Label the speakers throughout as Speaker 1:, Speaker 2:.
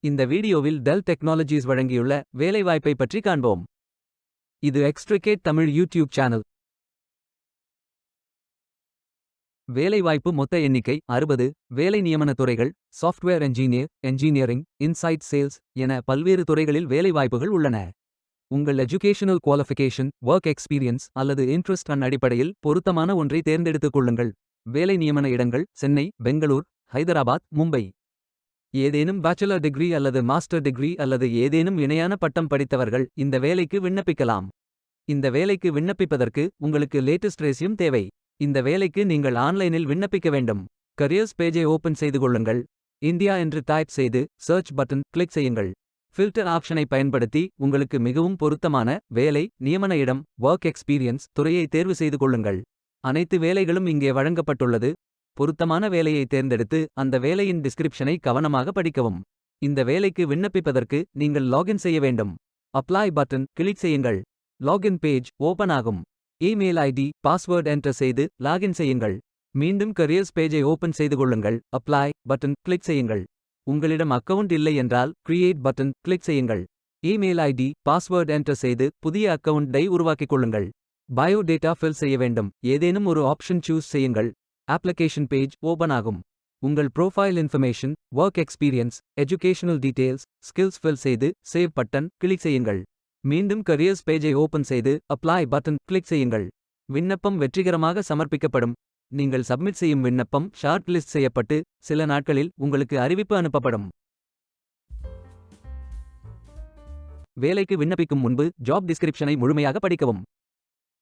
Speaker 1: இந்த வீடியோவில் del technologies வழங்கியுள்ள வேலைவாய்ப்பை பற்றி காண்போம். இது எக்ஸ்ட்ரிகேட் தமிழ் யூடியூப் சேனல். வேலைவாய்ப்பு மொத்த எண்ணிக்கை 60. வேலை நியமன துறைகள் software engineer, engineering, inside sales என பல்வேறு துறைகளில் வேலைவாய்ப்புகள் உள்ளன. உங்கள் எஜுகேஷனல் குவாலிஃபிகேஷன், ஒர்க் எக்ஸ்பீரியன்ஸ் அல்லது இன்ட்ரெஸ்ட் அடிப்படையில் பொருத்தமான ஒன்றை தேர்ந்தெடுத்துக் கொள்ளுங்கள். வேலை நியமன இடங்கள் சென்னை, பெங்களூர், ஹைதராபாத், மும்பை. ஏதேனும் பேச்சுலர் டிகிரி அல்லது மாஸ்டர் டிகிரி அல்லது ஏதேனும் இணையான பட்டம் படித்தவர்கள் இந்த வேலைக்கு விண்ணப்பிக்கலாம். இந்த வேலைக்கு விண்ணப்பிப்பதற்கு உங்களுக்கு லேட்டஸ்ட் ரெஸ்யூம் தேவை. இந்த வேலைக்கு நீங்கள் ஆன்லைனில் விண்ணப்பிக்க வேண்டும். கரியர்ஸ் பேஜை ஓபன் செய்து கொள்ளுங்கள். இந்தியா என்று டைப் செய்து சர்ச் பட்டன் கிளிக் செய்யுங்கள். ஃபில்டர் ஆப்ஷனை பயன்படுத்தி உங்களுக்கு மிகவும் பொருத்தமான வேலை, நியமன இடம், ஒர்க் எக்ஸ்பீரியன்ஸ் துறையை தேர்வு செய்து கொள்ளுங்கள். அனைத்து வேலைகளும் இங்கே வழங்கப்பட்டுள்ளது. பொருத்தமான வேலையை தேர்ந்தெடுத்து அந்த வேலையின் டிஸ்கிரிப்ஷனை கவனமாக படிக்கவும். இந்த வேலைக்கு விண்ணப்பிப்பதற்கு நீங்கள் லாகின் செய்ய வேண்டும். அப்ளை பட்டன் கிளிக் செய்யுங்கள். லாகின் பேஜ் ஓபன் ஆகும். இமெயில் ஐடி, பாஸ்வேர்ட் என்டர் செய்து லாகின் செய்யுங்கள். மீண்டும் கரியர்ஸ் பேஜை ஓபன் செய்து கொள்ளுங்கள். அப்ளை பட்டன் கிளிக் செய்யுங்கள். உங்களிடம் அக்கவுண்ட் இல்லை என்றால் கிரியேட் பட்டன் கிளிக் செய்யுங்கள். இமெயில் ஐடி, பாஸ்வேர்ட் என்டர் செய்து புதிய அக்கவுண்டை உருவாக்கிக் கொள்ளுங்கள். பயோடேட்டா ஃபில் செய்ய வேண்டும். ஏதேனும் ஒரு ஆப்ஷன் சூஸ் செய்யுங்கள். அப்ளிகேஷன் பேஜ் ஓபன் ஆகும். உங்கள் profile information, work experience, educational details, skills fill செய்து சேவ் பட்டன் கிளிக் செய்யுங்கள். மீண்டும் கரியர்ஸ் பேஜை ஓபன் செய்து அப்ளை பட்டன் கிளிக் செய்யுங்கள். விண்ணப்பம் வெற்றிகரமாக சமர்ப்பிக்கப்படும். நீங்கள் சப்மிட் செய்யும் விண்ணப்பம் ஷார்ட் லிஸ்ட் செய்யப்பட்டு சில நாட்களில் உங்களுக்கு அறிவிப்பு அனுப்பப்படும். வேலைக்கு விண்ணப்பிக்கும் முன்பு ஜாப் டிஸ்கிரிப்ஷனை முழுமையாக படிக்கவும்.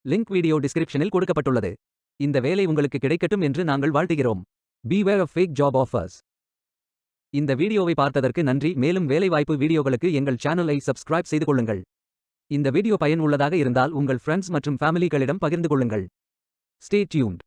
Speaker 1: லிங்க் வீடியோ டிஸ்கிரிப்ஷனில் கொடுக்கப்பட்டுள்ளது. இந்த வேலை உங்களுக்கு கிடைக்கட்டும் என்று நாங்கள் வாழ்த்துகிறோம். Beware of fake job offers. இந்த வீடியோவை பார்த்ததற்கு நன்றி. மேலும் வேலைவாய்ப்பு வீடியோகளுக்கு எங்கள் சேனலை சப்ஸ்கிரைப் செய்து கொள்ளுங்கள். இந்த வீடியோ பயன் உள்ளதாக இருந்தால் உங்கள் ஃப்ரெண்ட்ஸ் மற்றும் ஃபேமிலிகளிடம் பகிர்ந்து கொள்ளுங்கள். Stay tuned.